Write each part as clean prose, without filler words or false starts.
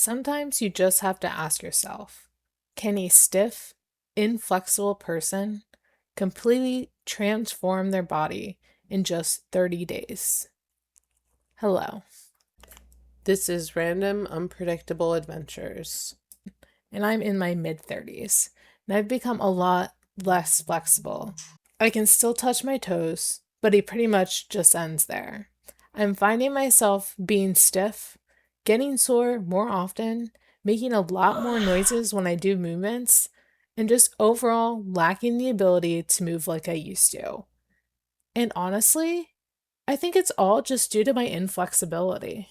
Sometimes you just have to ask yourself, can a stiff, inflexible person completely transform their body in just 30 days? Hello, this is Random Unpredictable Adventures, and I'm in my mid-30s, and I've become a lot less flexible. I can still touch my toes, but it pretty much just ends there. I'm finding myself being stiff, getting sore more often, making a lot more noises when I do movements, and just overall lacking the ability to move like I used to. And honestly, I think it's all just due to my inflexibility.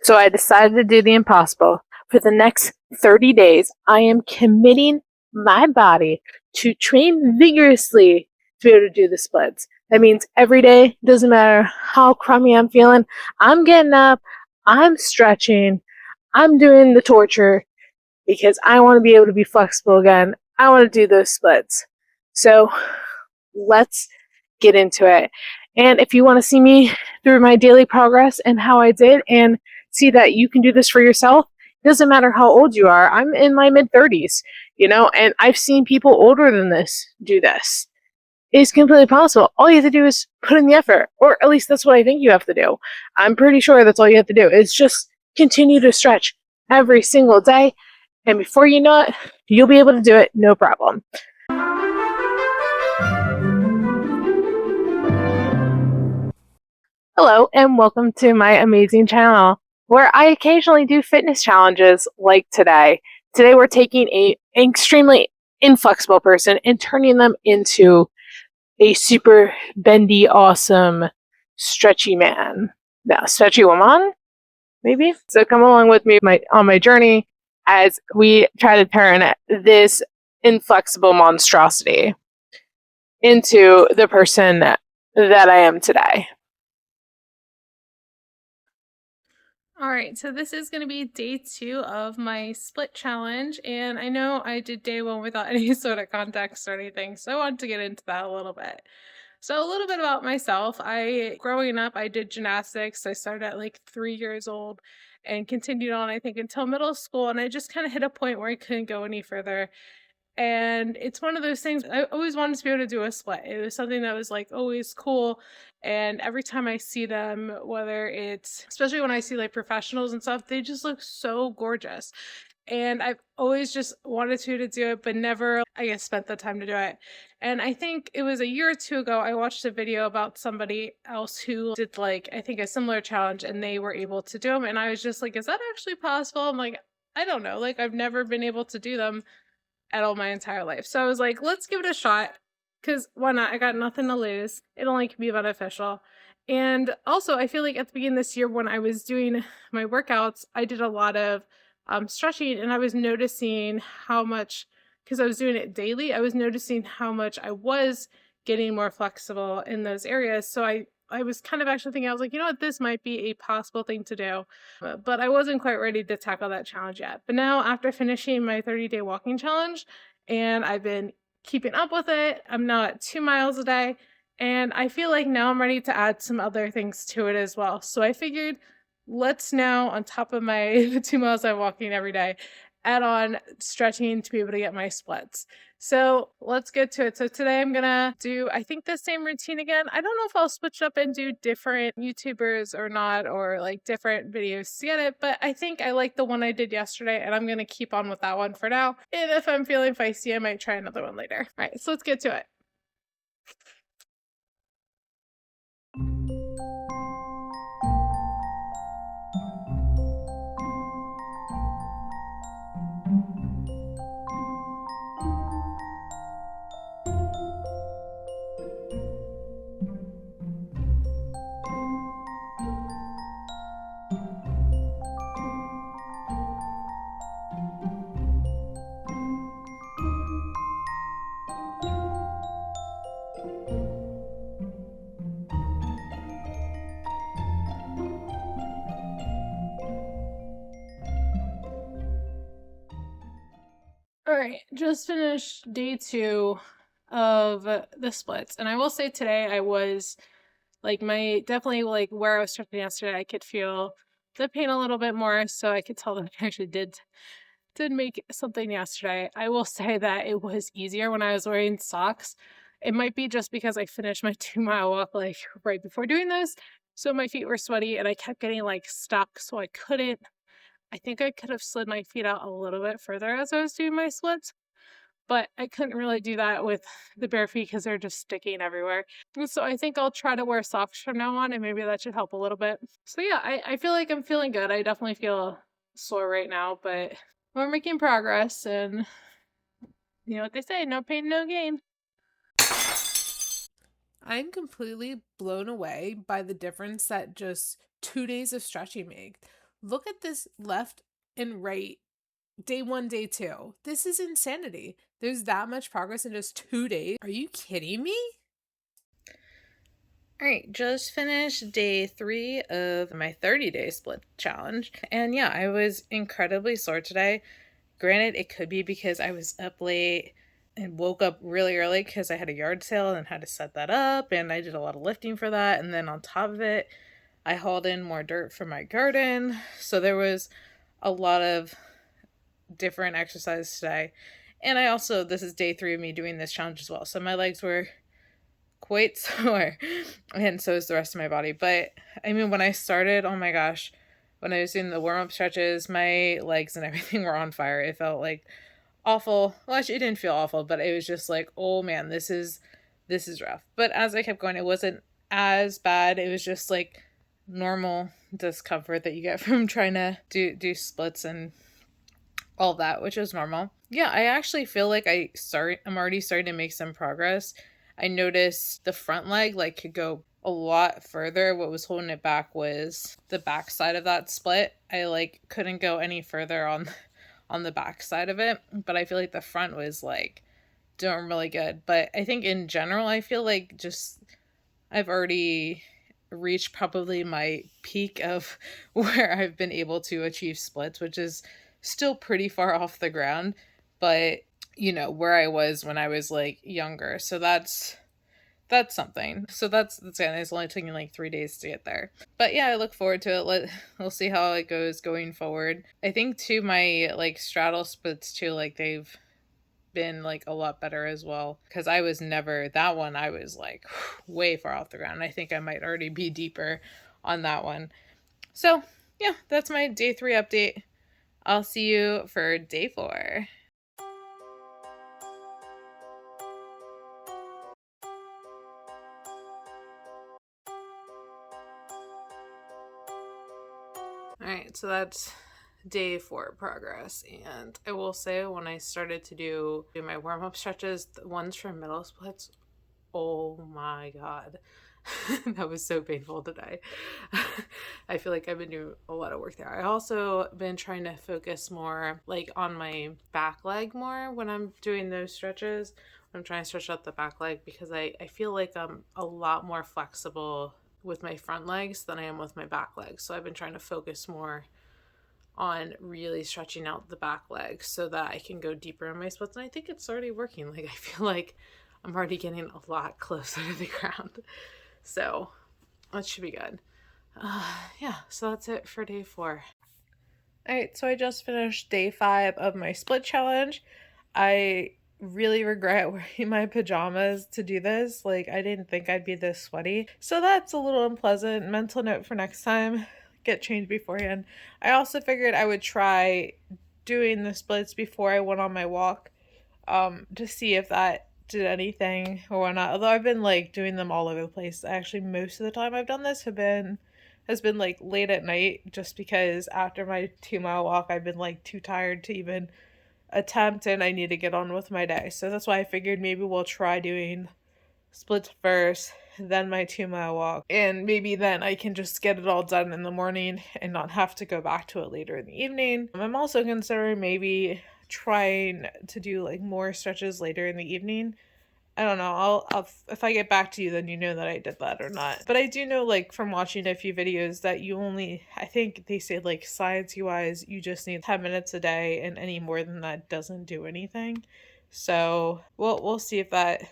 So I decided to do the impossible. For the next 30 days, I am committing my body to train vigorously to be able to do the splits. That means every day, doesn't matter how crummy I'm feeling, I'm getting up, I'm stretching, I'm doing the torture because I want to be able to be flexible again. I want to do those splits. So let's get into it. And if you want to see me through my daily progress and how I did and see that you can do this for yourself, it doesn't matter how old you are. I'm in my mid 30s, and I've seen people older than this do this. It's completely possible. All you have to do is put in the effort, or at least that's what I think you have to do. I'm pretty sure that's all you have to do is just continue to stretch every single day. And before you know it, you'll be able to do it no problem. Hello, and welcome to my amazing channel where I occasionally do fitness challenges like today. Today, we're taking an extremely inflexible person and turning them into a super bendy, awesome, stretchy man. No, stretchy woman, maybe? So come along with me on my journey as we try to turn this inflexible monstrosity into the person that I am today. All right, so this is going to be day 2 of my split challenge, and I know I did day 1 without any sort of context or anything, so I wanted to get into that a little bit. So a little bit about myself. Growing up, I did gymnastics. I started at like 3 years old and continued on, I think, until middle school, and I just kind of hit a point where I couldn't go any further. And it's one of those things I always wanted to be able to do a split. It was something that was like always cool. And every time I see them, whether it's especially when I see like professionals and stuff, they just look so gorgeous. And I've always just wanted to do it, but never, I guess, spent the time to do it. And I think it was a year or two ago, I watched a video about somebody else who did like, I think a similar challenge and they were able to do them. And I was just like, is that actually possible? I'm like, I don't know. Like, I've never been able to do them at all my entire life. So I was like, let's give it a shot. Because why not? I got nothing to lose. It only can be beneficial. And also, I feel like at the beginning of this year, when I was doing my workouts, I did a lot of stretching, and I was noticing how much, because I was doing it daily, I was noticing how much I was getting more flexible in those areas. So I was kind of actually thinking, I was like, you know what, this might be a possible thing to do. But I wasn't quite ready to tackle that challenge yet. But now, after finishing my 30-day walking challenge, and I've been keeping up with it, I'm now at 2 miles a day. And I feel like now I'm ready to add some other things to it as well. So I figured let's now, on top of my 2 miles I'm walking every day, add on stretching to be able to get my splits. So let's get to it. So today I'm gonna do, I think, the same routine again. I don't know if I'll switch up and do different YouTubers or not, or like different videos to get it, but I think I like the one I did yesterday and I'm gonna keep on with that one for now. And if I'm feeling feisty, I might try another one later. All right, so let's get to it. All right, just finished day 2 of the splits, and I will say today I was like, my definitely, like, where I was stretching yesterday, I could feel the pain a little bit more, so I could tell that I actually did make something yesterday. I will say that it was easier when I was wearing socks. It might be just because I finished my 2-mile walk like right before doing those. So my feet were sweaty and I kept getting like stuck. So I think I could have slid my feet out a little bit further as I was doing my splits, but I couldn't really do that with the bare feet because they're just sticking everywhere. And so I think I'll try to wear socks from now on and maybe that should help a little bit. So yeah, I feel like I'm feeling good. I definitely feel sore right now, but we're making progress and you know what they say, no pain, no gain. I'm completely blown away by the difference that just 2 days of stretching make. Look at this left and right, day one, day two. This is insanity. There's that much progress in just 2 days. Are you kidding me? All right, just finished day 3 of my 30-day split challenge. And yeah, I was incredibly sore today. Granted, it could be because I was up late and woke up really early because I had a yard sale and had to set that up, and I did a lot of lifting for that. And then on top of it, I hauled in more dirt for my garden. So there was a lot of different exercises today. And I also, this is day 3 of me doing this challenge as well. So my legs were quite sore, and so is the rest of my body. But I mean, when I started, oh my gosh, when I was doing the warm-up stretches, my legs and everything were on fire. It felt like awful. Well, actually, it didn't feel awful, but it was just like, oh man, this is rough. But as I kept going, it wasn't as bad. It was just like normal discomfort that you get from trying to do splits and all that, which is normal. Yeah, I actually feel like I'm already starting to make some progress. I noticed the front leg like could go a lot further. What was holding it back was the back side of that split. I like couldn't go any further on the back side of it, but I feel like the front was like doing really good. But I think in general, I feel like just I've already reached probably my peak of where I've been able to achieve splits, which is still pretty far off the ground, but you know, where I was when I was like younger. So that's something. So that's and it's only taking like 3 days to get there. But yeah, I look forward to it. We'll see how it goes going forward. I think too my like straddle splits too, like they've been like a lot better as well, because I was never that one. I was like way far off the ground. I think I might already be deeper on that one. So yeah, that's my day 3 update. I'll see you for day 4. All right, so that's day 4 progress. And I will say, when I started to do my warm-up stretches, the ones for middle splits, oh my god. That was so painful today. I feel like I've been doing a lot of work there. I also been trying to focus more like on my back leg more when I'm doing those stretches. I'm trying to stretch out the back leg because I feel like I'm a lot more flexible with my front legs than I am with my back legs. So I've been trying to focus more on really stretching out the back leg so that I can go deeper in my splits. And I think it's already working. Like, I feel like I'm already getting a lot closer to the ground. So that should be good. Yeah, so that's it for day 4. All right, so I just finished day 5 of my split challenge. I really regret wearing my pajamas to do this. Like, I didn't think I'd be this sweaty. So that's a little unpleasant. Mental note for next time, get changed beforehand. I also figured I would try doing the splits before I went on my walk, to see if that did anything or whatnot. Although I've been like doing them all over the place. Actually, most of the time I've done this has been like late at night, just because after my 2-mile walk I've been like too tired to even attempt, and I need to get on with my day. So that's why I figured maybe we'll try doing splits first, then my 2-mile walk, and maybe then I can just get it all done in the morning and not have to go back to it later in the evening. I'm also considering maybe trying to do like more stretches later in the evening. I don't know. I'll if I get back to you, then you know that I did that or not. But I do know, like from watching a few videos, that you only, I think they say like science wise, you just need 10 minutes a day, and any more than that doesn't do anything. So we'll see if that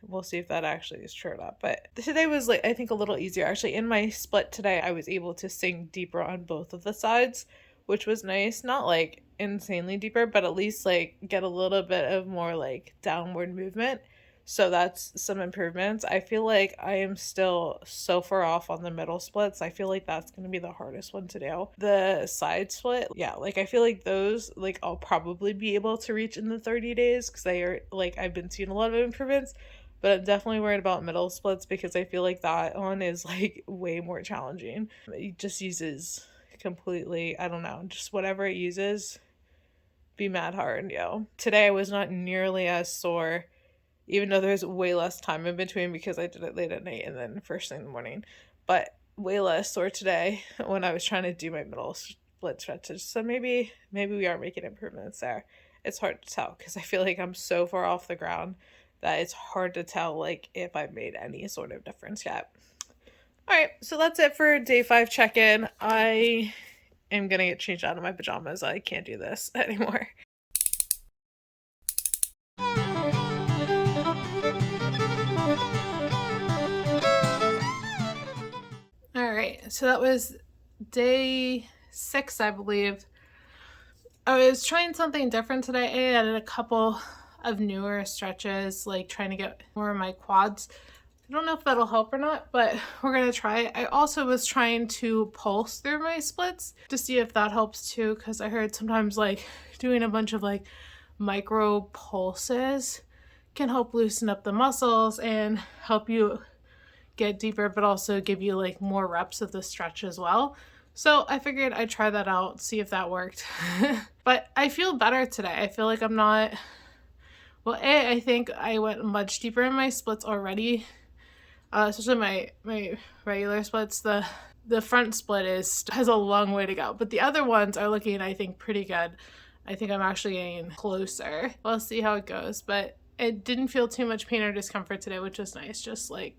we'll see if that actually is true or not. But today was like, I think, a little easier. Actually, in my split today, I was able to sink deeper on both of the sides, which was nice. Not like insanely deeper, but at least like get a little bit of more like downward movement. So that's some improvements. I feel like I am still so far off on the middle splits. I feel like that's going to be the hardest one to do. The side split, yeah, like I feel like those, like I'll probably be able to reach in the 30 days because they are like, I've been seeing a lot of improvements, but I'm definitely worried about middle splits because I feel like that one is like way more challenging. It just uses completely, I don't know, just whatever it uses, be mad hard, yo. Today I was not nearly as sore, even though there's way less time in between because I did it late at night and then first thing in the morning. But way less sore today when I was trying to do my middle split stretches. So maybe we are making improvements there. It's hard to tell because I feel like I'm so far off the ground that it's hard to tell like if I've made any sort of difference yet. All right, so that's it for day 5 check-in. I am gonna get changed out of my pajamas. I can't do this anymore. All right, so that was day 6, I believe. I was trying something different today. I added a couple of newer stretches, like trying to get more of my quads. I don't know if that'll help or not, but we're gonna try it. I also was trying to pulse through my splits to see if that helps too, because I heard sometimes like doing a bunch of like micro pulses can help loosen up the muscles and help you get deeper, but also give you like more reps of the stretch as well. So I figured I'd try that out, see if that worked. But I feel better today. I feel like I'm not, well, I think I went much deeper in my splits already, especially my regular splits. The front split has a long way to go, but the other ones are looking, I think, pretty good. I think I'm actually getting closer. We'll see how it goes, but it didn't feel too much pain or discomfort today, which is nice. Just like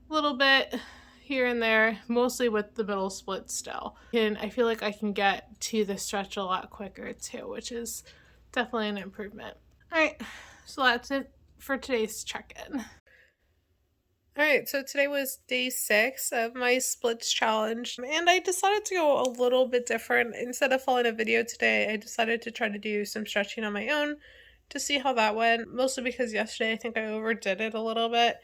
a little bit here and there, mostly with the middle split still. And I feel like I can get to the stretch a lot quicker too, which is definitely an improvement. All right, so that's it for today's check-in. All right, so today was day 6 of my splits challenge, and I decided to go a little bit different. Instead of following a video today, I decided to try to do some stretching on my own to see how that went, mostly because yesterday I think I overdid it a little bit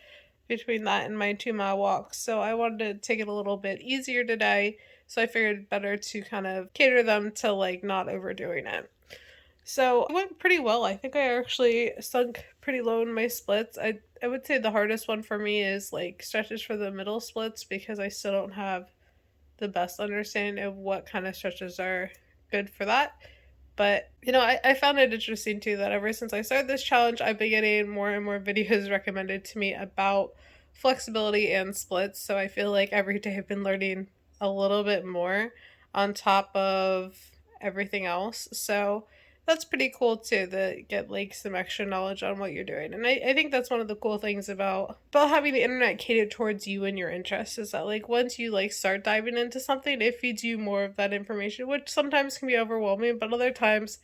between that and my 2-mile walks. So I wanted to take it a little bit easier today. So I figured better to kind of cater them to like not overdoing it. So it went pretty well. I think I actually sunk pretty low in my splits. I would say the hardest one for me is like stretches for the middle splits because I still don't have the best understanding of what kind of stretches are good for that. But, you know, I found it interesting too that ever since I started this challenge, I've been getting more and more videos recommended to me about flexibility and splits. So I feel like every day I've been learning a little bit more on top of everything else. So that's pretty cool too, to get like some extra knowledge on what you're doing. And I think that's one of the cool things about having the internet catered towards you and your interests, is that like once you like start diving into something, it feeds you more of that information, which sometimes can be overwhelming, but other times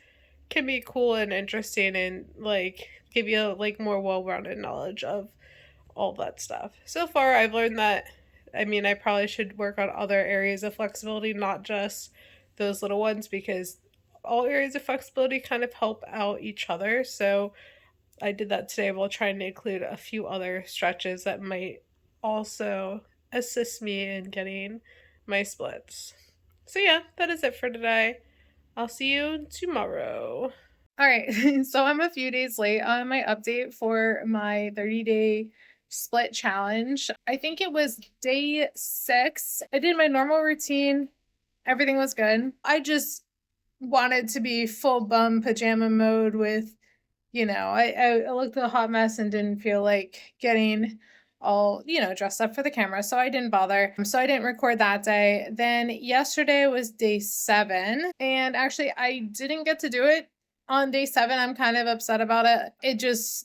can be cool and interesting and like give you like more well-rounded knowledge of all that stuff. So far I've learned that, I mean, I probably should work on other areas of flexibility, not just those little ones, because all areas of flexibility kind of help out each other. So I did that today while trying to include a few other stretches that might also assist me in getting my splits. So yeah, that is it for today. I'll see you tomorrow. All right, so I'm a few days late on my update for my 30-day split challenge. I think it was day 6. I did my normal routine. Everything was good. I just wanted to be full bum pajama mode with, you know, I looked a hot mess and didn't feel like getting all, you know, dressed up for the camera. So I didn't bother. So I didn't record that day. Then yesterday was day 7. And actually I didn't get to do it on day 7. I'm kind of upset about it.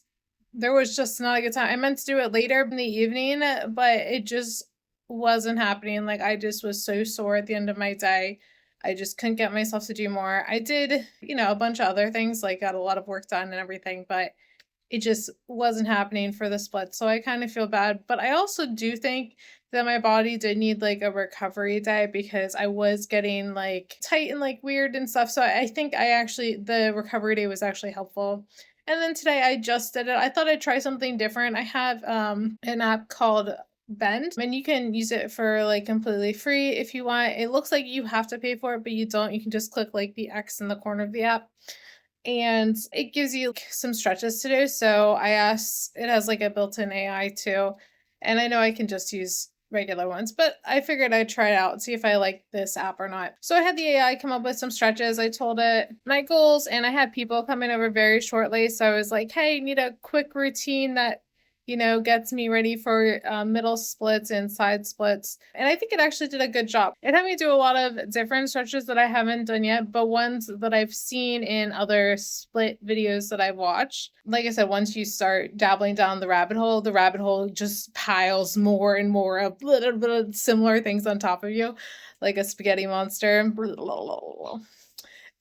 There was just not a good time. I meant to do it later in the evening, but it just wasn't happening. Like I just was so sore at the end of my day. I just couldn't get myself to do more. I did, you know, a bunch of other things, like got a lot of work done and everything, but it just wasn't happening for the split. So I kind of feel bad. But I also do think that my body did need like a recovery day because I was getting like tight and like weird and stuff. So I think the recovery day was actually helpful. And then today I just did it. I thought I'd try something different. I have an app called Bend, and you can use it for like completely free if you want. It looks like you have to pay for it, but you don't. You can just click like the X in the corner of the app and it gives you like, some stretches to do. So I asked, it has like a built-in AI too, and I know I can just use regular ones, but I figured I'd try it out and see if I like this app or not. So I had the AI come up with some stretches. I told it my goals, and I had people coming over very shortly. So I was like, hey, need a quick routine that gets me ready for middle splits and side splits. And I think it actually did a good job. It had me do a lot of different stretches that I haven't done yet, but ones that I've seen in other split videos that I've watched. Like I said, once you start dabbling down the rabbit hole just piles more and more of similar things on top of you, like a spaghetti monster.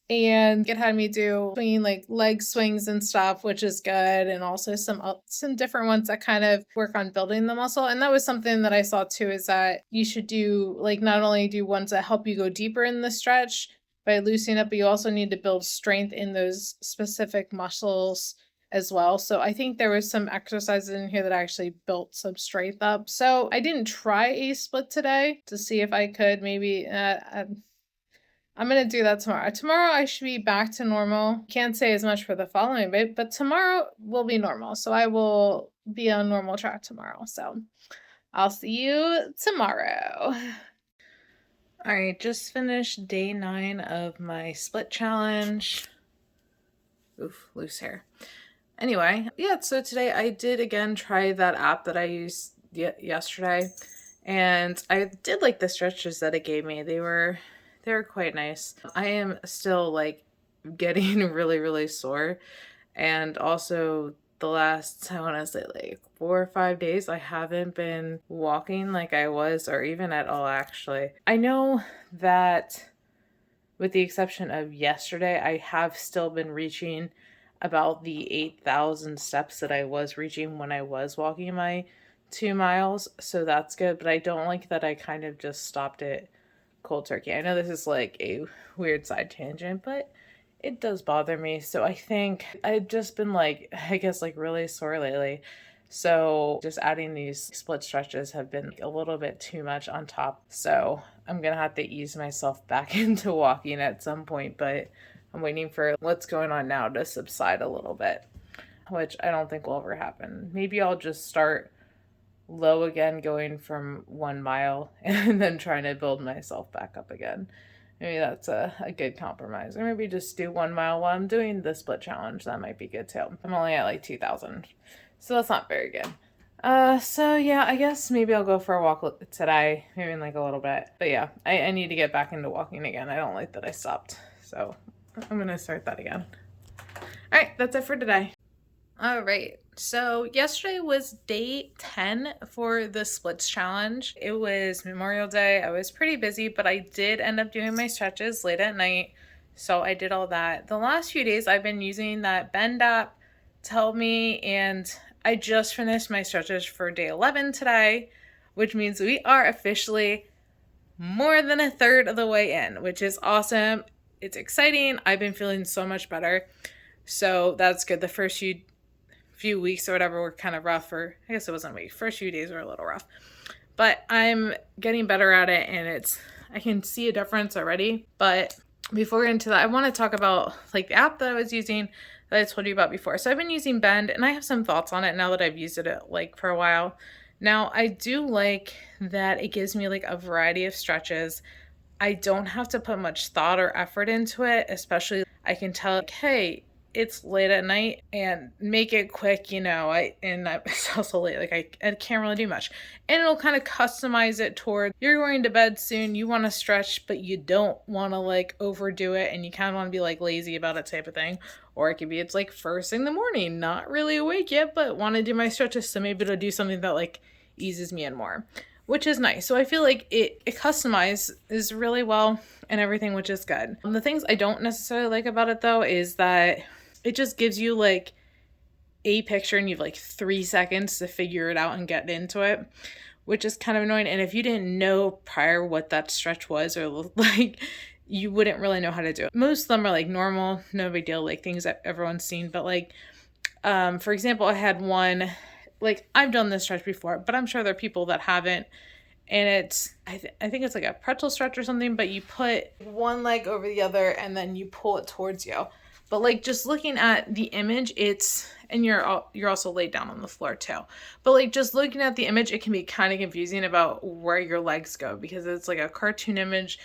And it had me do swinging like leg swings and stuff, which is good, and also some different ones that kind of work on building the muscle. And that was something that I saw too, is that you should do like not only do ones that help you go deeper in the stretch by loosening up, but you also need to build strength in those specific muscles as well. So I think there was some exercises in here that actually built some strength up. So I didn't try a split today to see if I could maybe I'm gonna do that tomorrow. Tomorrow I should be back to normal. Can't say as much for the following bit, but tomorrow will be normal. So I will be on normal track tomorrow. So I'll see you tomorrow. All right, just finished day 9 of my split challenge. Oof, loose hair. Anyway, yeah, so today I did again try that app that I used yesterday, and I did like the stretches that it gave me. They're quite nice. I am still like getting really sore, and also the last, I want to say like 4 or 5 days, I haven't been walking like I was, or even at all actually. I know that with the exception of yesterday, I have still been reaching about the 8,000 steps that I was reaching when I was walking my 2 miles, so that's good. But I don't like that I kind of just stopped it cold turkey. I know this is like a weird side tangent, but it does bother me. So I think I've just been like, I guess like really sore lately. So just adding these split stretches have been a little bit too much on top. So I'm gonna have to ease myself back into walking at some point, but I'm waiting for what's going on now to subside a little bit, which I don't think will ever happen. Maybe I'll just start low again, going from 1 mile and then trying to build myself back up again. Maybe that's a good compromise. Or maybe just do 1 mile while I'm doing the split challenge. That might be good too. I'm only at like 2,000, so that's not very good. So yeah, I guess maybe I'll go for a walk today, maybe in like a little bit. But yeah, I need to get back into walking again. I don't like that I stopped, so I'm gonna start that again. All right, that's it for today. All right, so yesterday was day 10 for the splits challenge. It was Memorial Day. I was pretty busy, but I did end up doing my stretches late at night, so I did all that. The last few days I've been using that Bend app to help me, and I just finished my stretches for day 11 today, which means we are officially more than a third of the way in, which is awesome. It's exciting. I've been feeling so much better, so that's good. The first few weeks or whatever were kind of rough, or I guess it wasn't a week. First few days were a little rough, but I'm getting better at it, and I can see a difference already. But before we get into that, I want to talk about like the app that I was using that I told you about before. So I've been using Bend, and I have some thoughts on it now that I've used it like for a while. Now I do like that it gives me like a variety of stretches. I don't have to put much thought or effort into it, especially I can tell like, hey, it's late at night and make it quick, it's also late, like I can't really do much. And it'll kind of customize it toward you're going to bed soon, you want to stretch, but you don't want to like overdo it, and you kind of want to be like lazy about it type of thing. Or it could be it's like first thing in the morning, not really awake yet, but want to do my stretches, so maybe it'll do something that like eases me in more, which is nice. So I feel like it customizes really well and everything, which is good. The things I don't necessarily like about it though is that it just gives you like a picture and you have like 3 seconds to figure it out and get into it, which is kind of annoying. And if you didn't know prior what that stretch was or looked like, you wouldn't really know how to do it. Most of them are like normal, no big deal, like things that everyone's seen. But like, for example, I had one, like I've done this stretch before, but I'm sure there are people that haven't. And it's, I think it's like a pretzel stretch or something, but you put one leg over the other and then you pull it towards you. But like just looking at the image, it's, and you're also laid down on the floor too. But like just looking at the image, it can be kind of confusing about where your legs go because it's like a cartoon image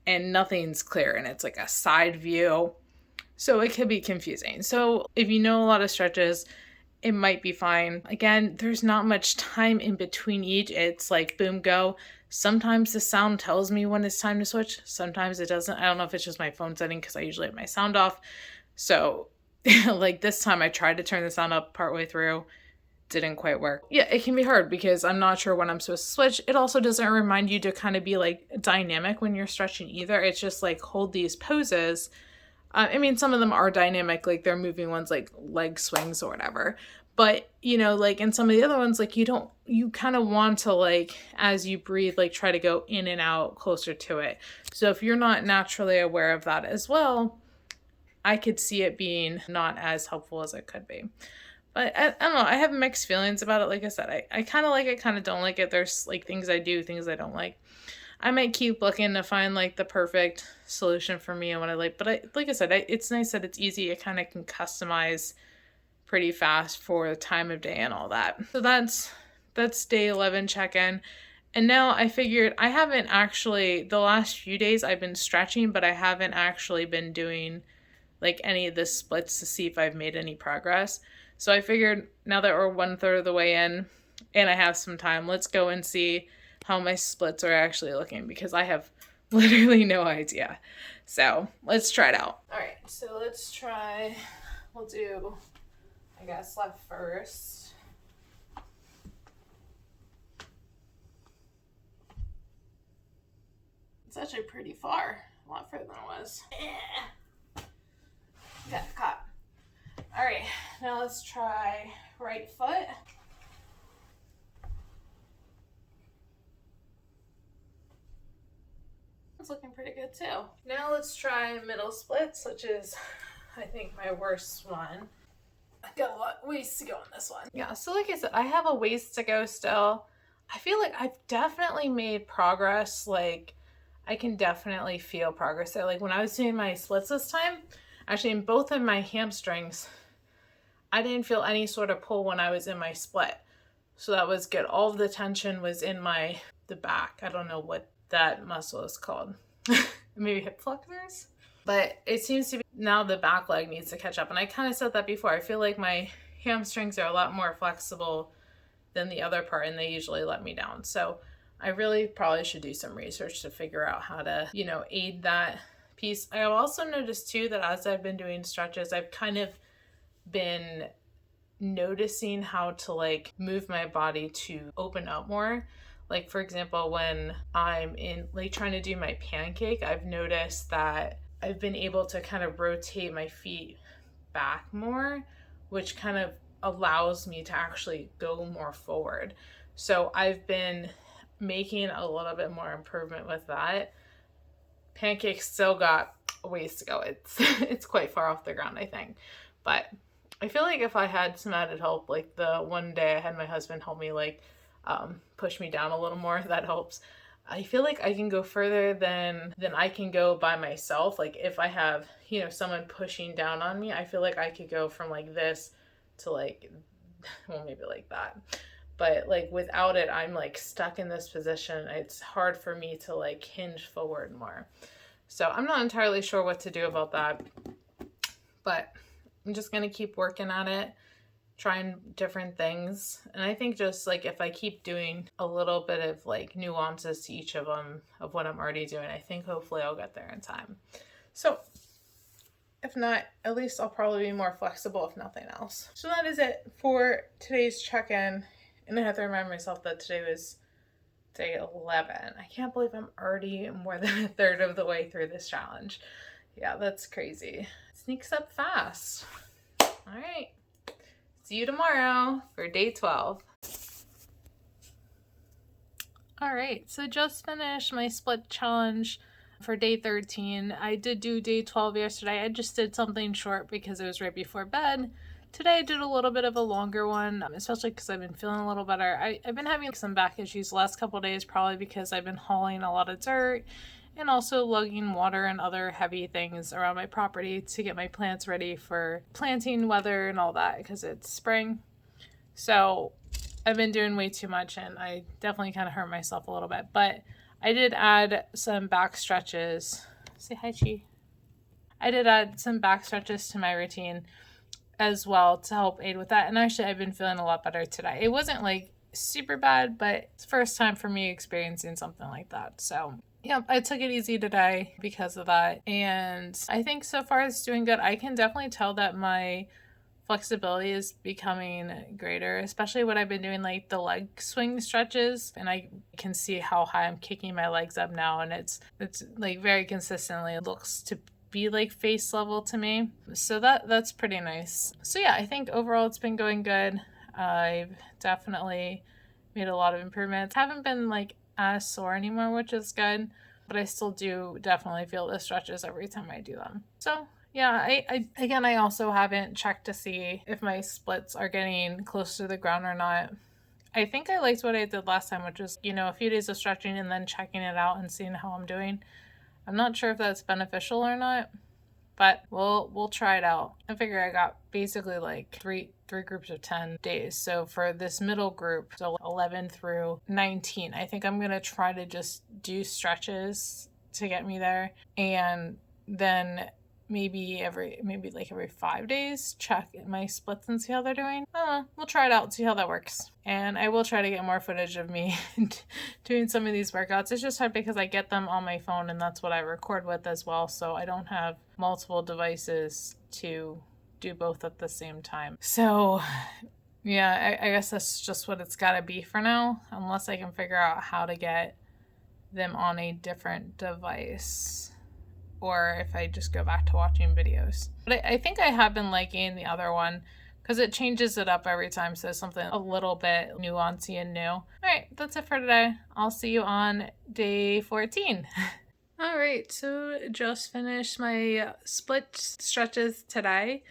and nothing's clear and it's like a side view. So it could be confusing. So if you know a lot of stretches, it might be fine. Again, there's not much time in between each. It's like boom, go. Sometimes the sound tells me when it's time to switch. Sometimes it doesn't. I don't know if it's just my phone setting because I usually have my sound off. So like this time I tried to turn the sound up partway through. Didn't quite work. Yeah, it can be hard because I'm not sure when I'm supposed to switch. It also doesn't remind you to kind of be like dynamic when you're stretching either. It's just like hold these poses. I mean, some of them are dynamic, like they're moving ones like leg swings or whatever. But, you know, like in some of the other ones, like you kind of want to like, as you breathe, like try to go in and out closer to it. So if you're not naturally aware of that as well, I could see it being not as helpful as it could be. But I don't know, I have mixed feelings about it. Like I said, I kind of like it, kind of don't like it. There's like things I do, things I don't like. I might keep looking to find like the perfect solution for me and what I like. But like I said, it's nice that it's easy. I kind of can customize pretty fast for the time of day and all that. So that's day 11 check-in. And now I figured I haven't actually, the last few days I've been stretching, but I haven't actually been doing like any of the splits to see if I've made any progress. So I figured now that we're 1/3 of the way in and I have some time, let's go and see how my splits are actually looking because I have literally no idea. So let's try it out. All right, so let's try, we'll do, I guess, left first. It's actually pretty far, a lot further than it was. Yeah. Got caught. All right, now let's try right foot. It's looking pretty good too. Now let's try middle splits, which is, I think, my worst one. I got a lot ways to go on this one. Yeah, so like I said, I have a ways to go still. I feel like I've definitely made progress. Like, I can definitely feel progress there. Like when I was doing my splits this time, actually in both of my hamstrings, I didn't feel any sort of pull when I was in my split. So that was good. All of the tension was in the back. I don't know what that muscle is called. Maybe hip flexors? But it seems to be now the back leg needs to catch up. And I kind of said that before. I feel like my hamstrings are a lot more flexible than the other part and they usually let me down. So I really probably should do some research to figure out how to, aid that piece. I also noticed too that as I've been doing stretches, I've kind of been noticing how to like move my body to open up more. Like for example, when I'm in like trying to do my pancake, I've noticed that I've been able to kind of rotate my feet back more, which kind of allows me to actually go more forward. So I've been making a little bit more improvement with that. Pancake still got a ways to go. It's quite far off the ground, I think. But I feel like if I had some added help, like the one day I had my husband help me like push me down a little more, that helps. I feel like I can go further than I can go by myself. Like if I have, someone pushing down on me, I feel like I could go from like this to like, well, maybe like that. But like without it, I'm like stuck in this position. It's hard for me to like hinge forward more. So I'm not entirely sure what to do about that, but I'm just going to keep working at it, trying different things. And I think just like if I keep doing a little bit of like nuances to each of them of what I'm already doing, I think hopefully I'll get there in time. So if not, at least I'll probably be more flexible if nothing else. So that is it for today's check-in. And I have to remind myself that today was day 11. I can't believe I'm already more than a third of the way through this challenge. Yeah, that's crazy. It sneaks up fast. All right. See see you tomorrow for day 12. All right, so just finished my split challenge for day 13. I did do day 12 yesterday. I just did something short because it was right before bed. Today I did a little bit of a longer one, especially because I've been feeling a little better. I've been having some back issues the last couple of days, probably because I've been hauling a lot of dirt and also lugging water and other heavy things around my property to get my plants ready for planting weather and all that because it's spring. So I've been doing way too much and I definitely kind of hurt myself a little bit, but I did add some back stretches. Say hi, Chi. I did add some back stretches to my routine as well to help aid with that. And actually, I've been feeling a lot better today. It wasn't like super bad, but it's the first time for me experiencing something like that. So yeah, I took it easy today because of that. And I think so far it's doing good. I can definitely tell that my flexibility is becoming greater, especially when I've been doing like the leg swing stretches, and I can see how high I'm kicking my legs up now, and it's like very consistently it looks to be like face level to me. So that's pretty nice. So yeah, I think overall it's been going good. I've definitely made a lot of improvements. Haven't been like as sore anymore, which is good, but I still do definitely feel the stretches every time I do them. So yeah, I also haven't checked to see if my splits are getting close to the ground or not. I think I liked what I did last time, which was, a few days of stretching and then checking it out and seeing how I'm doing. I'm not sure if that's beneficial or not, but we'll try it out. I figure I got basically like three groups of 10 days. So for this middle group, so 11 through 19, I think I'm going to try to just do stretches to get me there, and then maybe every 5 days check my splits and see how they're doing. We'll try it out and see how that works. And I will try to get more footage of me doing some of these workouts. It's just hard because I get them on my phone and that's what I record with as well, so I don't have multiple devices to do both at the same time. So yeah, I guess that's just what it's got to be for now, unless I can figure out how to get them on a different device, or if I just go back to watching videos. But I think I have been liking the other one because it changes it up every time, so something a little bit nuancy and new. All right, that's it for today. I'll see you on day 14. All right, so just finished my split stretches today,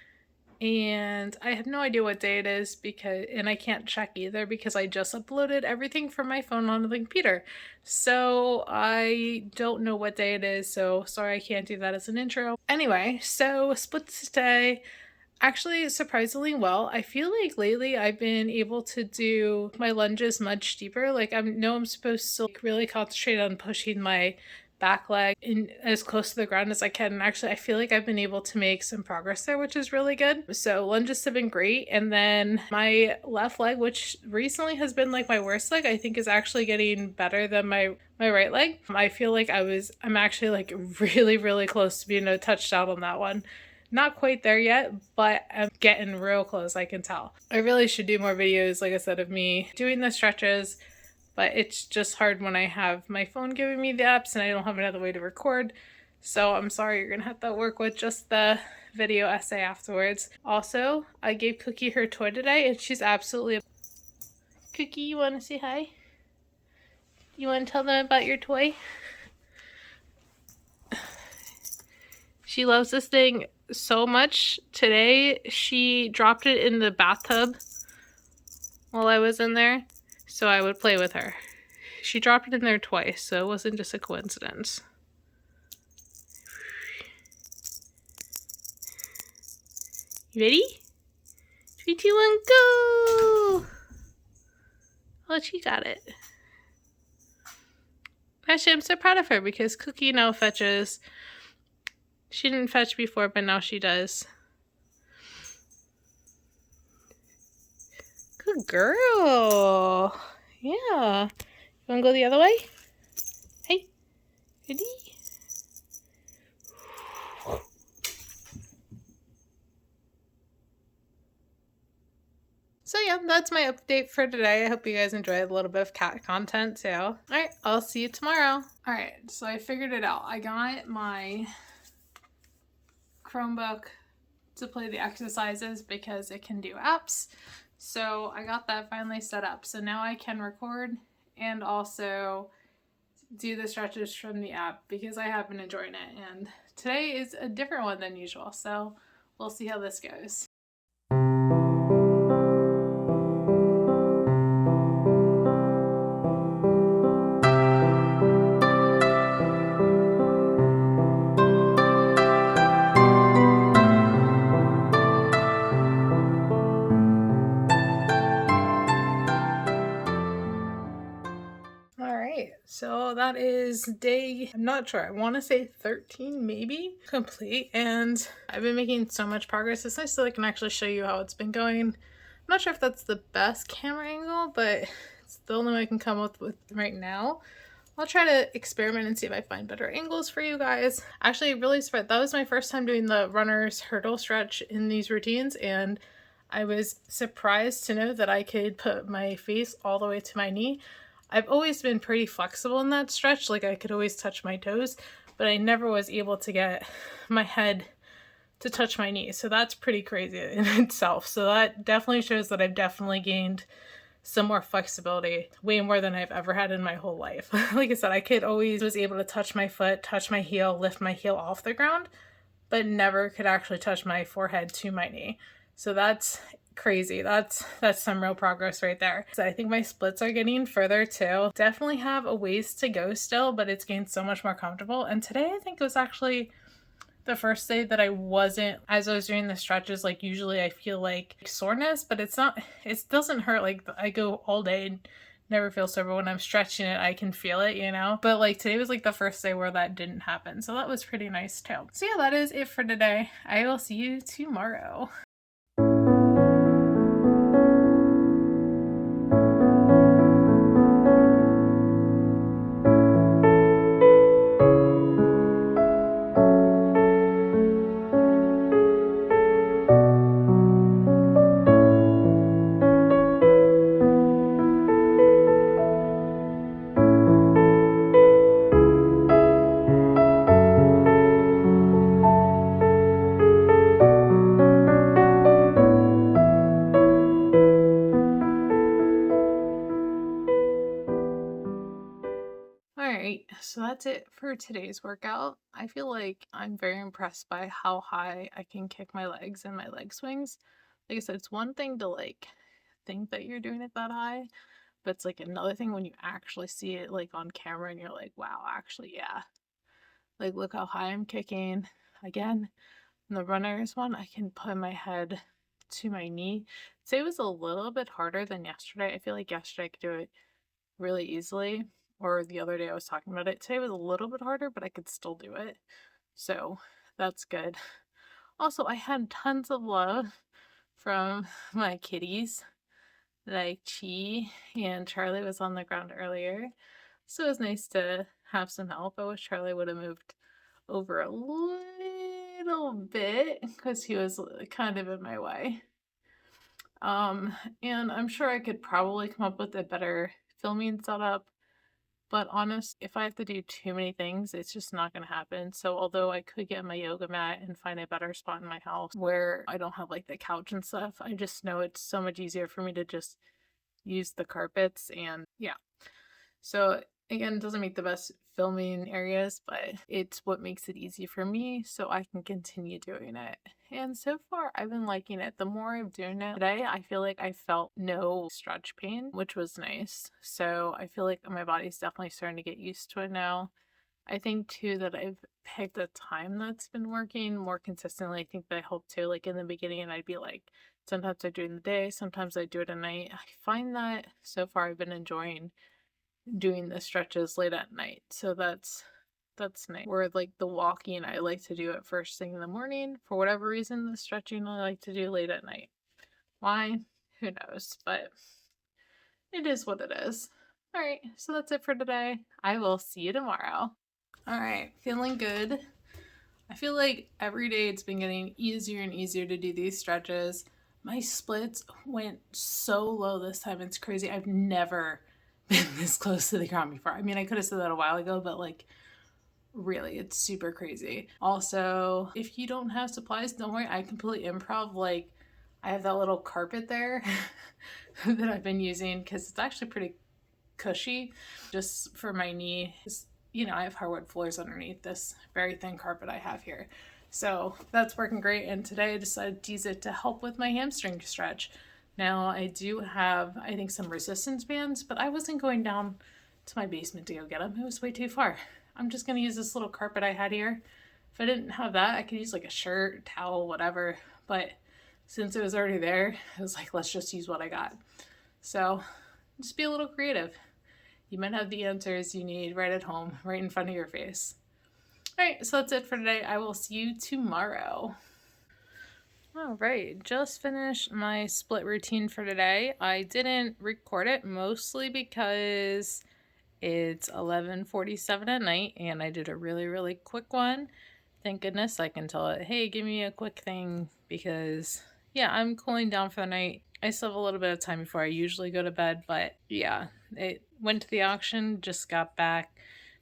and I have no idea what day it is and I can't check either because I just uploaded everything from my phone onto the computer. So I don't know what day it is, so sorry I can't do that as an intro. Anyway, so splits today actually surprisingly well. I feel like lately I've been able to do my lunges much deeper. Like I know I'm supposed to really concentrate on pushing my back leg in as close to the ground as I can. And actually, I feel like I've been able to make some progress there, which is really good. So lunges have been great. And then my left leg, which recently has been like my worst leg, I think is actually getting better than my right leg. I feel like I'm actually like really, really close to being a touchdown on that one. Not quite there yet, but I'm getting real close, I can tell. I really should do more videos, like I said, of me doing the stretches, but it's just hard when I have my phone giving me the apps and I don't have another way to record. So I'm sorry, you're gonna have to work with just the video essay afterwards. Also, I gave Cookie her toy today and she's absolutely... Cookie, you wanna say hi? You wanna tell them about your toy? She loves this thing so much. Today, she dropped it in the bathtub while I was in there, so I would play with her. She dropped it in there twice, so it wasn't just a coincidence. You ready? 3, 2, 1, go! Oh, she got it. Actually, I'm so proud of her because Cookie now fetches. She didn't fetch before, but now she does. Good girl. Yeah. You want to go the other way? Hey. Ready? So yeah, that's my update for today. I hope you guys enjoyed a little bit of cat content too. All right, I'll see you tomorrow. All right, so I figured it out. I got my Chromebook to play the exercises because it can do apps. So I got that finally set up. So now I can record and also do the stretches from the app because I have been enjoying it. And today is a different one than usual. So we'll see how this goes. So that is day, I'm not sure, I want to say 13 maybe, complete, and I've been making so much progress. It's nice that I can actually show you how it's been going. I'm not sure if that's the best camera angle, but it's the only one I can come up with right now. I'll try to experiment and see if I find better angles for you guys. Actually, really surprised. That was my first time doing the runner's hurdle stretch in these routines, and I was surprised to know that I could put my face all the way to my knee. I've always been pretty flexible in that stretch, like I could always touch my toes, but I never was able to get my head to touch my knee. So that's pretty crazy in itself. So that definitely shows that I've definitely gained some more flexibility, way more than I've ever had in my whole life. Like I said, I could always was able to touch my foot, touch my heel, lift my heel off the ground, but never could actually touch my forehead to my knee. So that's crazy. That's some real progress right there. So I think my splits are getting further too. Definitely have a ways to go still, but it's getting so much more comfortable. And today I think it was actually the first day that I wasn't, as I was doing the stretches, like usually I feel like soreness, but it's not, it doesn't hurt. Like I go all day and never feel sore, but when I'm stretching it, I can feel it, you know? But like today was like the first day where that didn't happen. So that was pretty nice too. So yeah, that is it for today. I will see you tomorrow. Alright, so that's it for today's workout. I feel like I'm very impressed by how high I can kick my legs and my leg swings. Like I said, it's one thing to like think that you're doing it that high, but it's like another thing when you actually see it like on camera and you're like, wow, actually, yeah. Like look how high I'm kicking. Again, in the runner's one, I can put my head to my knee. Today was a little bit harder than yesterday. I feel like yesterday I could do it really easily, or the other day I was talking about it. Today was a little bit harder, but I could still do it. So that's good. Also, I had tons of love from my kitties. Like Chi and Charlie was on the ground earlier. So it was nice to have some help. I wish Charlie would have moved over a little bit because he was kind of in my way. And I'm sure I could probably come up with a better filming setup. But honest, if I have to do too many things, it's just not going to happen. So although I could get my yoga mat and find a better spot in my house where I don't have like the couch and stuff, I just know it's so much easier for me to just use the carpets. And yeah. So again, it doesn't make the best filming areas, but it's what makes it easy for me so I can continue doing it. And so far, I've been liking it. The more I'm doing it today, I feel like I felt no stretch pain, which was nice. So I feel like my body's definitely starting to get used to it now. I think too that I've picked a time that's been working more consistently. I think that I hope too. Like in the beginning, I'd be like, sometimes I do it in the day, sometimes I do it at night. I find that so far I've been enjoying doing the stretches late at night. So that's nice. Where like the walking, I like to do it first thing in the morning. For whatever reason, the stretching I like to do late at night. Why? Who knows? But it is what it is. All right, so that's it for today. I will see you tomorrow. All right, feeling good. I feel like every day it's been getting easier and easier to do these stretches. My splits went so low this time. It's crazy. I've never been this close to the ground before. I mean, I could have said that a while ago, but like Really, it's super crazy. Also, if you don't have supplies, don't worry, I completely improv. Like, I have that little carpet there that I've been using because it's actually pretty cushy just for my knee. You know, I have hardwood floors underneath this very thin carpet I have here. So that's working great. And today I decided to use it to help with my hamstring stretch. Now I do have, I think, some resistance bands, but I wasn't going down to my basement to go get them. It was way too far. I'm just going to use this little carpet I had here. If I didn't have that, I could use like a shirt, towel, whatever. But since it was already there, I was like, let's just use what I got. So just be a little creative. You might have the answers you need right at home, right in front of your face. All right, so that's it for today. I will see you tomorrow. All right, just finished my split routine for today. I didn't record it mostly because it's 11:47 at night and I did a really quick one. Thank goodness I can tell it, hey, give me a quick thing because, yeah, I'm cooling down for the night. I still have a little bit of time before I usually go to bed, but yeah, it went to the auction, just got back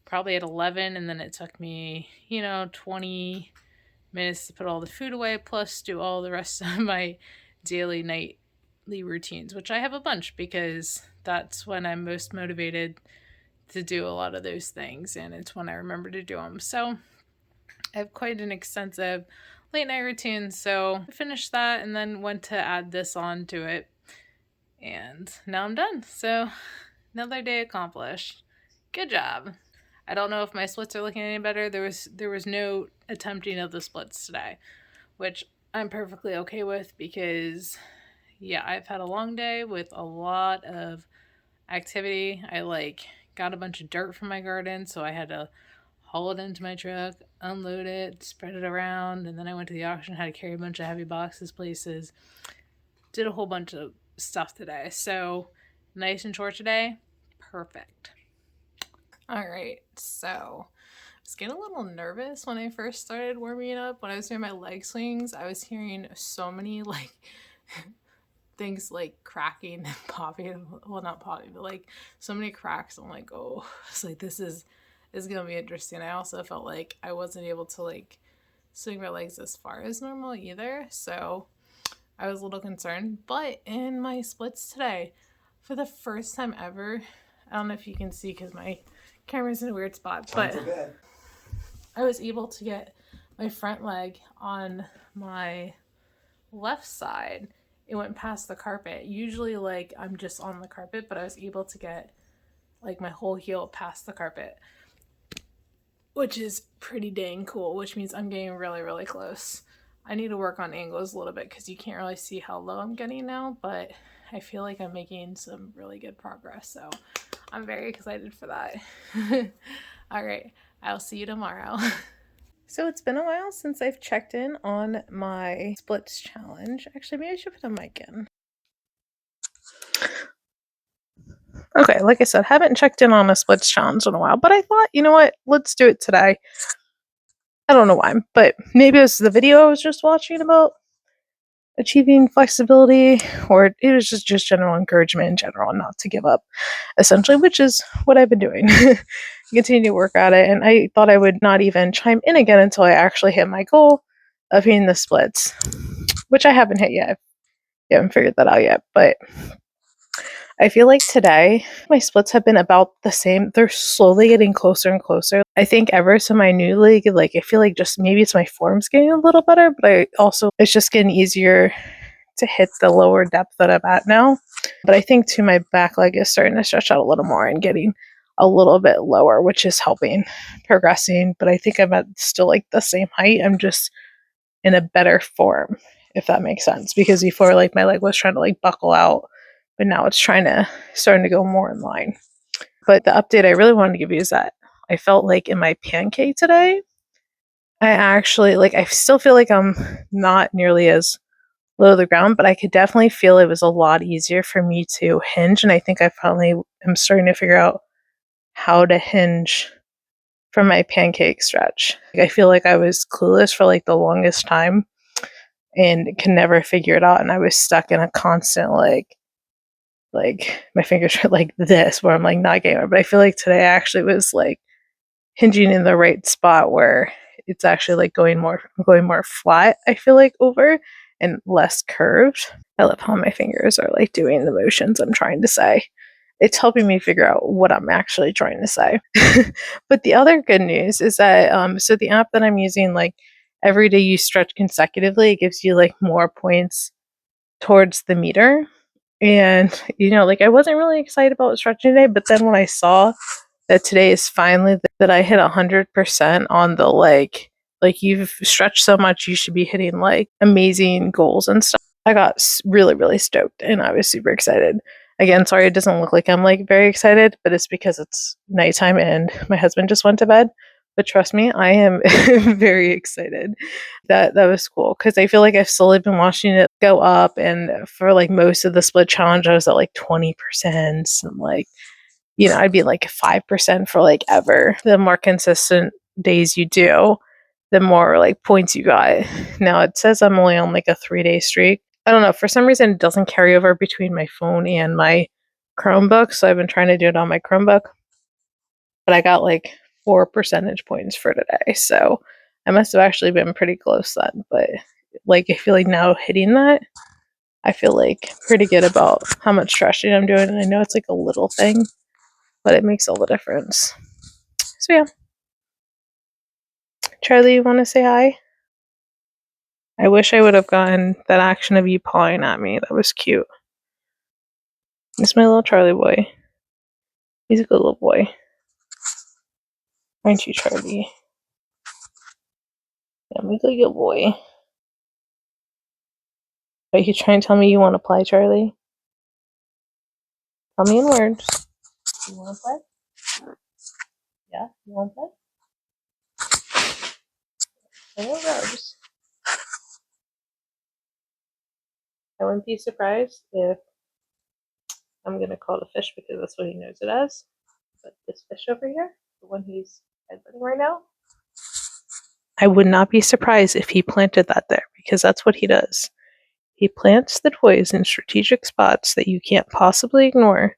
probably at 11, and then it took me, 20 minutes to put all the food away, plus do all the rest of my daily nightly routines, which I have a bunch because that's when I'm most motivated to do a lot of those things, and it's when I remember to do them. So I have quite an extensive late night routine, so I finished that and then went to add this on to it, and now I'm done. So another day accomplished. Good job. I don't know if my splits are looking any better. There was no attempting of the splits today, which I'm perfectly okay with because, yeah, I've had a long day with a lot of activity. I got a bunch of dirt from my garden, so I had to haul it into my truck, unload it, spread it around, and then I went to the auction, had to carry a bunch of heavy boxes places. Did a whole bunch of stuff today. So nice and short today. Perfect. All right, so I was getting a little nervous when I first started warming up. When I was doing my leg swings, I was hearing so many things like cracking and popping. Well, not popping, but so many cracks. I'm like, oh, it's like this is gonna be interesting. I also felt like I wasn't able to swing my legs as far as normal either, so I was a little concerned. But in my splits today, for the first time ever, I don't know if you can see because my camera's in a weird spot, but I was able to get my front leg on my left side. It went past the carpet. Usually I'm just on the carpet, but I was able to get my whole heel past the carpet, which is pretty dang cool, which means I'm getting really close. I need to work on angles a little bit because you can't really see how low I'm getting now, but I feel like I'm making some really good progress, so I'm very excited for that. All right, I'll see you tomorrow. So it's been a while since I've checked in on my splits challenge. Actually, maybe I should put a mic in. Okay, like I said, haven't checked in on a splits challenge in a while, but I thought, you know what, let's do it today. I don't know why, but maybe it was the video I was just watching about achieving flexibility, or it was just general encouragement in general, not to give up, essentially, which is what I've been doing. Continue to work at it, and I thought I would not even chime in again until I actually hit my goal of hitting the splits, which I haven't hit yet. I haven't figured that out yet, but I feel like today my splits have been about the same. They're slowly getting closer and closer. I think ever so my new league, I feel like just maybe it's my form's getting a little better, but it's just getting easier to hit the lower depth that I'm at now. But I think too, my back leg is starting to stretch out a little more and getting a little bit lower, which is helping progressing. But I think I'm at still the same height. I'm just in a better form, if that makes sense. Because before, my leg was trying to buckle out, but now it's starting to go more in line. But the update I really wanted to give you is that I felt in my pancake today, I actually I still feel like I'm not nearly as low to the ground, but I could definitely feel it was a lot easier for me to hinge. And I think I finally am starting to figure out how to hinge from my pancake stretch. I feel like I was clueless for the longest time and can never figure it out. And I was stuck in a constant my fingers are this, where I'm not getting it. But I feel like today I actually was hinging in the right spot where it's actually like going more flat, I feel like, over and less curved. I love how my fingers are like doing the motions I'm trying to say. It's helping me figure out what I'm actually trying to say. But the other good news is that so the app that I'm using, like every day you stretch consecutively, it gives you like more points towards the meter. And like I wasn't really excited about stretching today, but then when I saw that today is finally that I hit 100% on the like you've stretched so much, you should be hitting like amazing goals and stuff. I got really, really stoked and I was super excited. Again, sorry, it doesn't look like I'm like very excited, but it's because it's nighttime and my husband just went to bed. But trust me, I am very excited. That was cool because I feel like I've slowly been watching it go up, and for like most of the split challenge, I was at like 20%, and like I'd be like 5% for like ever. The more consistent days you do, the more like points you got. Now it says I'm only on like a 3-day streak. I don't know. For some reason, it doesn't carry over between my phone and my Chromebook. So I've been trying to do it on my Chromebook, but I got like 4 percentage points for today. So I must have actually been pretty close then. But like, I feel like now hitting that, I feel like pretty good about how much stretching I'm doing. And I know it's like a little thing, but it makes all the difference. So yeah. Charlie, you want to say hi? I wish I would have gotten that action of you pawing at me. That was cute. It's my little Charlie boy. He's a good little boy. Aren't you, Charlie? Yeah, I'm a good boy. Are you trying to tell me you want to play, Charlie? Tell me in words. You want to play? Yeah, you want to play? Hello, Rose. I wouldn't be surprised if I'm going to call it a fish because that's what he knows it as. But this fish over here, the one he's headbutting right now, I would not be surprised if he planted that there because that's what he does. He plants the toys in strategic spots that you can't possibly ignore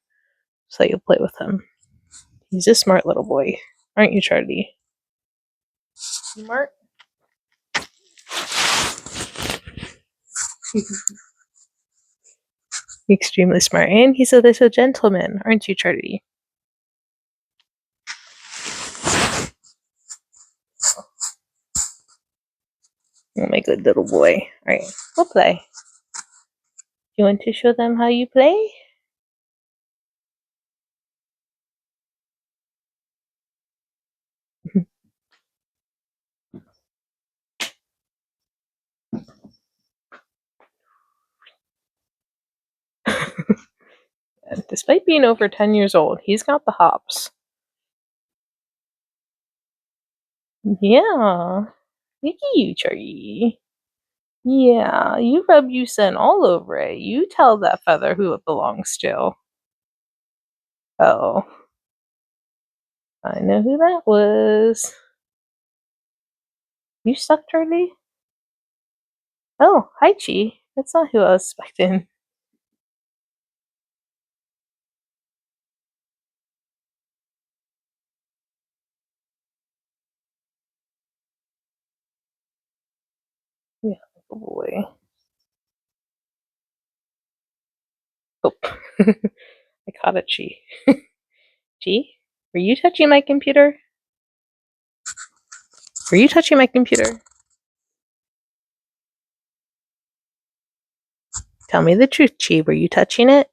so that you'll play with him. He's a smart little boy. Aren't you, Charlie? Smart? Extremely smart. And he's a little gentleman. Aren't you, Charlie? Oh, my good little boy. Alright, we'll play. You want to show them how you play? Despite being over 10 years old, he's got the hops. Yeah. Look at you, Charlie. Yeah, you rub you scent all over it. You tell that feather who it belongs to. Oh. I know who that was. You suck, Charlie? Oh, hi, Chi. That's not who I was expecting. Yeah, oh boy. Oh. I caught a Chi. Chi? Were you touching my computer? Were you touching my computer? Tell me the truth, Chi. Were you touching it?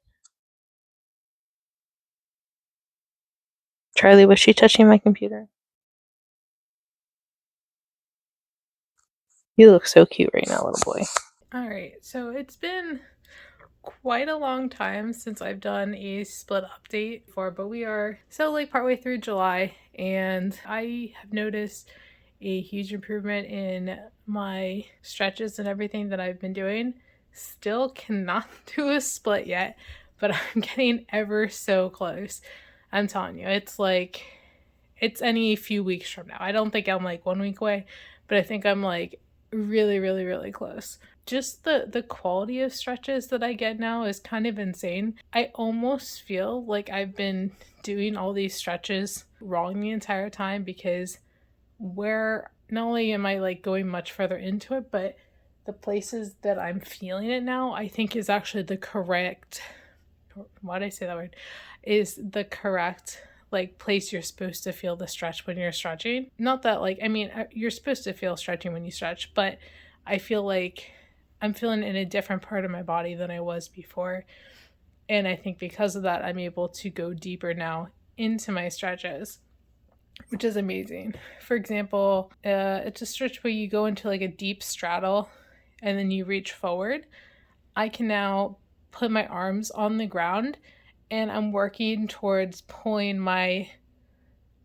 Charlie, was she touching my computer? You look so cute right now, little boy. Alright, so it's been quite a long time since I've done a split update before, but we are still like partway through July, and I have noticed a huge improvement in my stretches and everything that I've been doing. Still cannot do a split yet, but I'm getting ever so close. I'm telling you, it's like it's any few weeks from now. I don't think I'm like 1 week away, but I think I'm like really, really, really close. Just the quality of stretches that I get now is kind of insane. I almost feel like I've been doing all these stretches wrong the entire time, because where not only am I like going much further into it, but the places that I'm feeling it now, I think is actually the correct, why did I say that word? Is the correct like place you're supposed to feel the stretch when you're stretching. Not that like, I mean, you're supposed to feel stretching when you stretch, but I feel like I'm feeling in a different part of my body than I was before. And I think because of that, I'm able to go deeper now into my stretches, which is amazing. For example, it's a stretch where you go into like a deep straddle and then you reach forward. I can now put my arms on the ground and I'm working towards pulling my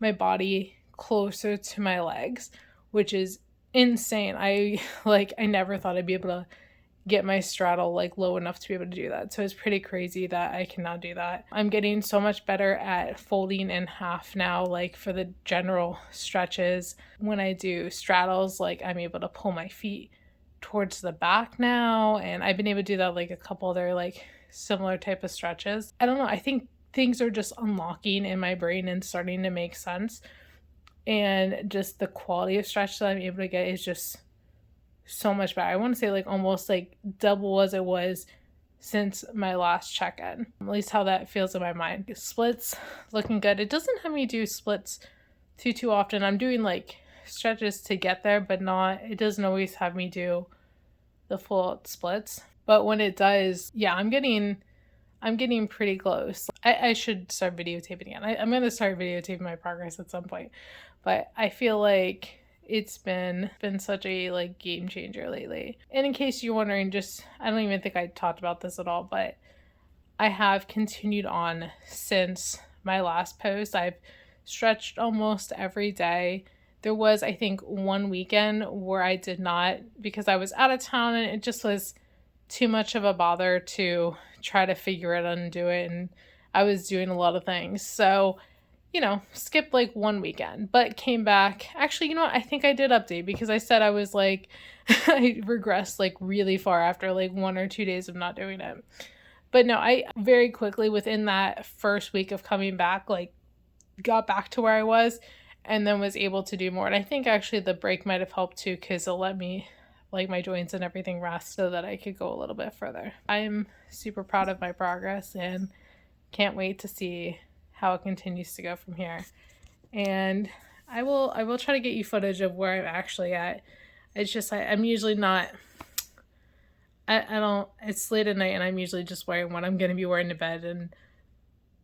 body closer to my legs, which is insane. I never thought I'd be able to get my straddle like low enough to be able to do that. So it's pretty crazy that I can now do that. I'm getting so much better at folding in half now, like for the general stretches. When I do straddles, like I'm able to pull my feet towards the back now, and I've been able to do that like a couple other like similar type of stretches. I don't know, I think things are just unlocking in my brain and starting to make sense, and just the quality of stretch that I'm able to get is just so much better. I want to say like almost like double as it was since my last check-in, at least how that feels in my mind. Splits looking good. It doesn't have me do splits too often. I'm doing like stretches to get there, but it doesn't always have me do the full splits. But when it does, yeah, I'm getting pretty close. I should start videotaping again. I'm going to start videotaping my progress at some point. But I feel like it's been such a like game changer lately. And in case you're wondering, just I don't even think I talked about this at all, but I have continued on since my last post. I've stretched almost every day. There was, I think, one weekend where I did not because I was out of town and it just was too much of a bother to try to figure it out and do it. And I was doing a lot of things. So, skipped like one weekend, but came back. Actually, you know what? I think I did update because I said I was like, I regressed like really far after like 1 or 2 days of not doing it. But no, I very quickly within that first week of coming back, like got back to where I was and then was able to do more. And I think actually the break might have helped too because it let me like my joints and everything rest so that I could go a little bit further. I'm super proud of my progress and can't wait to see how it continues to go from here. And I will try to get you footage of where I'm actually at. It's just I'm usually not I don't it's late at night and I'm usually just wearing what I'm gonna be wearing to bed and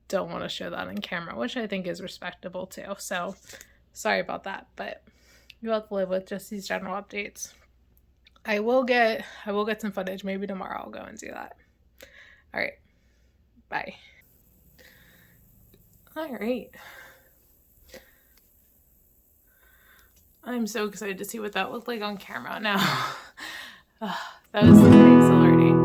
don't want to show that on camera, which I think is respectable too. So sorry about that, but you'll have to live with just these general updates. I will get some footage. Maybe tomorrow I'll go and do that. All right. Bye. All right. I'm so excited to see what that looked like on camera now. That was pretty exhilarating.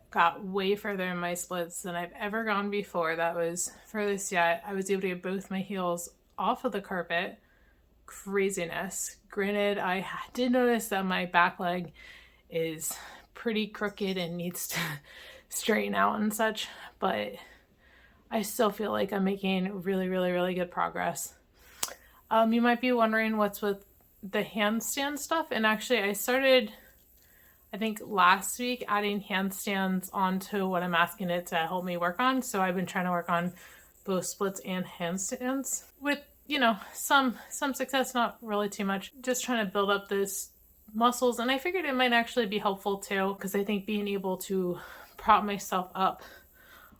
Got way further in my splits than I've ever gone before. That was furthest yet. I was able to get both my heels off of the carpet. Craziness. Granted, I did notice that my back leg is pretty crooked and needs to straighten out and such, but I still feel like I'm making really, really, really good progress. You might be wondering what's with the handstand stuff, and actually I started I think last week adding handstands onto what I'm asking it to help me work on. So I've been trying to work on both splits and handstands. With some success, not really too much. Just trying to build up those muscles, and I figured it might actually be helpful too, because I think being able to prop myself up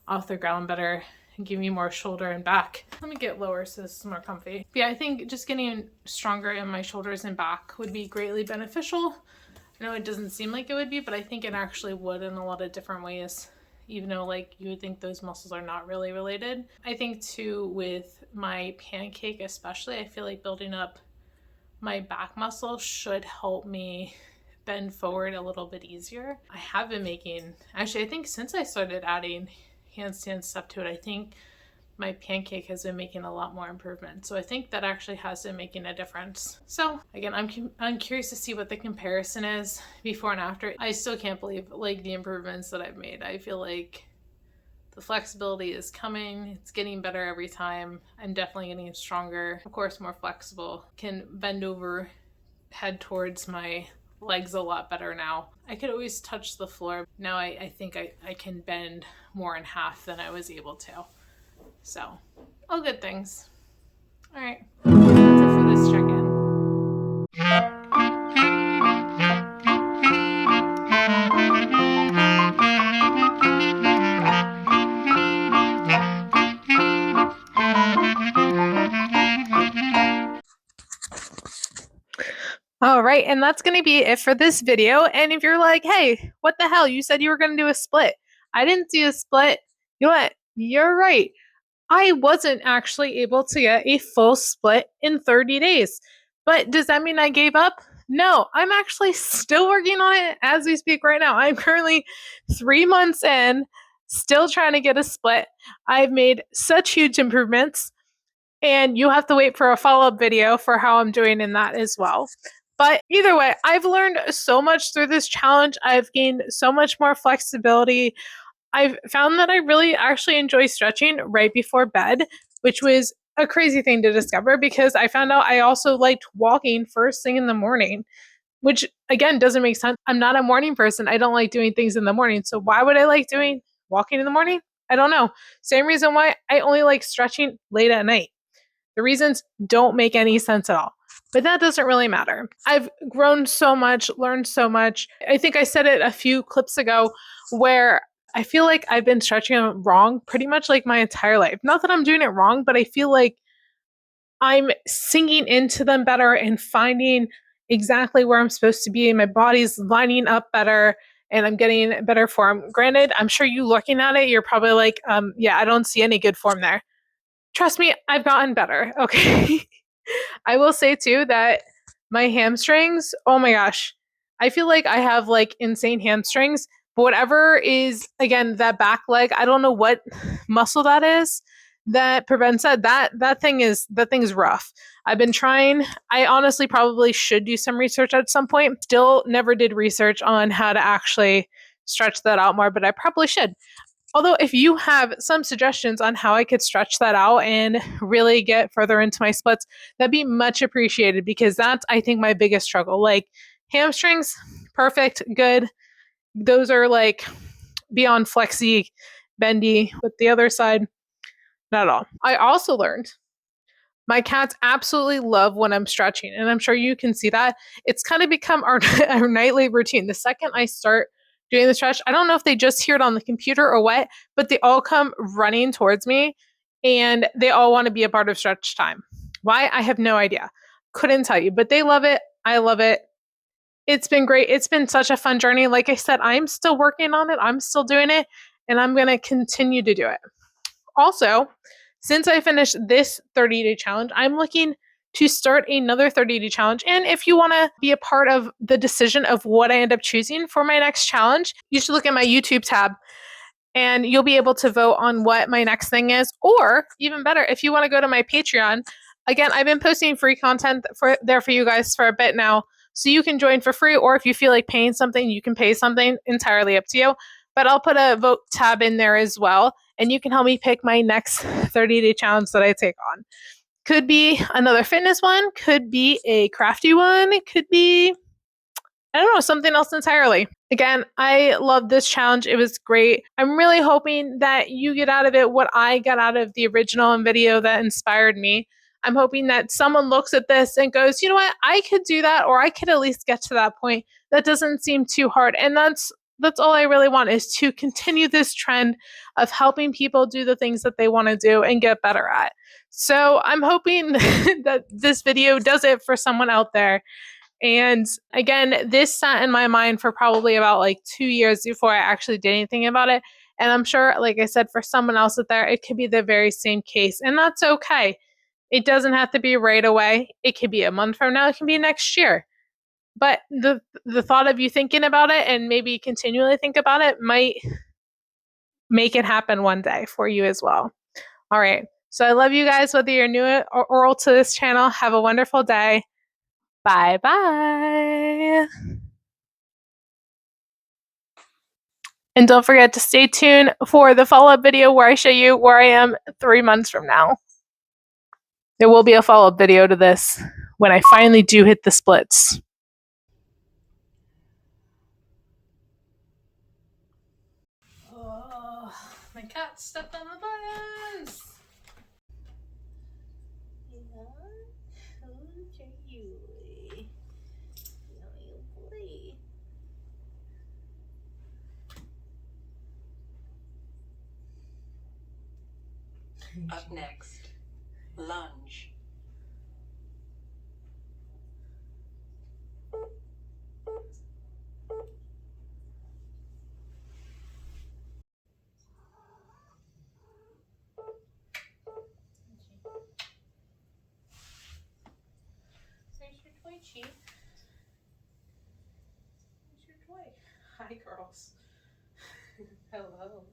off the ground better and give me more shoulder and back. Let me get lower so this is more comfy. But yeah, I think just getting stronger in my shoulders and back would be greatly beneficial. I know it doesn't seem like it would be, but I think it actually would in a lot of different ways, even though like you would think those muscles are not really related. I think too with my pancake especially, I feel like building up my back muscle should help me bend forward a little bit easier. I have been making, actually I think since I started adding handstand stuff to it, I think my pancake has been making a lot more improvement. So I think that actually has been making a difference. So again, I'm curious to see what the comparison is before and after. I still can't believe like the improvements that I've made. I feel like the flexibility is coming. It's getting better every time. I'm definitely getting stronger. Of course, more flexible. Can bend over, head towards my legs a lot better now. I could always touch the floor. Now I think I can bend more in half than I was able to. So, all good things. All right, that's it for this check-in. All right, and that's going to be it for this video. And if you're like, hey, what the hell? You said you were going to do a split. I didn't do a split. You know what? You're right. I wasn't actually able to get a full split in 30 days. But does that mean I gave up? No, I'm actually still working on it as we speak right now. I'm currently 3 months in, still trying to get a split. I've made such huge improvements, and you have to wait for a follow-up video for how I'm doing in that as well. But either way, I've learned so much through this challenge. I've gained so much more flexibility. I've found that I really actually enjoy stretching right before bed, which was a crazy thing to discover because I found out I also liked walking first thing in the morning, which again doesn't make sense. I'm not a morning person. I don't like doing things in the morning. So why would I like doing walking in the morning? I don't know. Same reason why I only like stretching late at night. The reasons don't make any sense at all. But that doesn't really matter. I've grown so much, learned so much. I think I said it a few clips ago where I feel like I've been stretching wrong pretty much like my entire life. Not that I'm doing it wrong, but I feel like I'm sinking into them better and finding exactly where I'm supposed to be, and my body's lining up better and I'm getting better form. Granted, I'm sure you looking at it, you're probably like, yeah, I don't see any good form there. Trust me, I've gotten better. Okay. I will say too that my hamstrings, oh my gosh, I feel like I have like insane hamstrings. But whatever is again that back leg, I don't know what muscle that is that prevents that. That thing is rough. I've been trying. I honestly probably should do some research at some point. Still never did research on how to actually stretch that out more, but I probably should. Although, if you have some suggestions on how I could stretch that out and really get further into my splits, that'd be much appreciated because that's, I think, my biggest struggle. Like hamstrings, perfect, good. Those are like beyond flexy, bendy, but the other side, not at all. I also learned my cats absolutely love when I'm stretching, and I'm sure you can see that. It's kind of become our nightly routine. The second I start doing the stretch, I don't know if they just hear it on the computer or what, but they all come running towards me and they all want to be a part of stretch time. Why? I have no idea. Couldn't tell you, but they love it. I love it. It's been great. It's been such a fun journey. Like I said, I'm still working on it. I'm still doing it, and I'm going to continue to do it. Also, since I finished this 30-day challenge, I'm looking to start another 30-day challenge. And if you want to be a part of the decision of what I end up choosing for my next challenge, you should look at my YouTube tab and you'll be able to vote on what my next thing is. Or even better, if you want to go to my Patreon, again, I've been posting free content for you guys for a bit now. So you can join for free, or if you feel like paying something, you can pay something, entirely up to you. But I'll put a vote tab in there as well. And you can help me pick my next 30-day challenge that I take on. Could be another fitness one, could be a crafty one, it could be, I don't know, something else entirely. Again, I love this challenge. It was great. I'm really hoping that you get out of it what I got out of the original and video that inspired me. I'm hoping that someone looks at this and goes, you know what, I could do that, or I could at least get to that point. That doesn't seem too hard. And that's all I really want, is to continue this trend of helping people do the things that they want to do and get better at. So I'm hoping that this video does it for someone out there. And again, this sat in my mind for probably about like 2 years before I actually did anything about it. And I'm sure, like I said, for someone else out there, it could be the very same case. And that's okay. It doesn't have to be right away. It could be a month from now. It can be next year. But the thought of you thinking about it and maybe continually think about it might make it happen one day for you as well. All right. So I love you guys, whether you're new or old to this channel. Have a wonderful day. Bye bye. And don't forget to stay tuned for the follow-up video where I show you where I am 3 months from now. There will be a follow-up video to this when I finally do hit the splits. Oh, my cat stepped on the buttons. Up next, lunge. There's your toy, Chief. There's your toy. Hi, girls. Hello.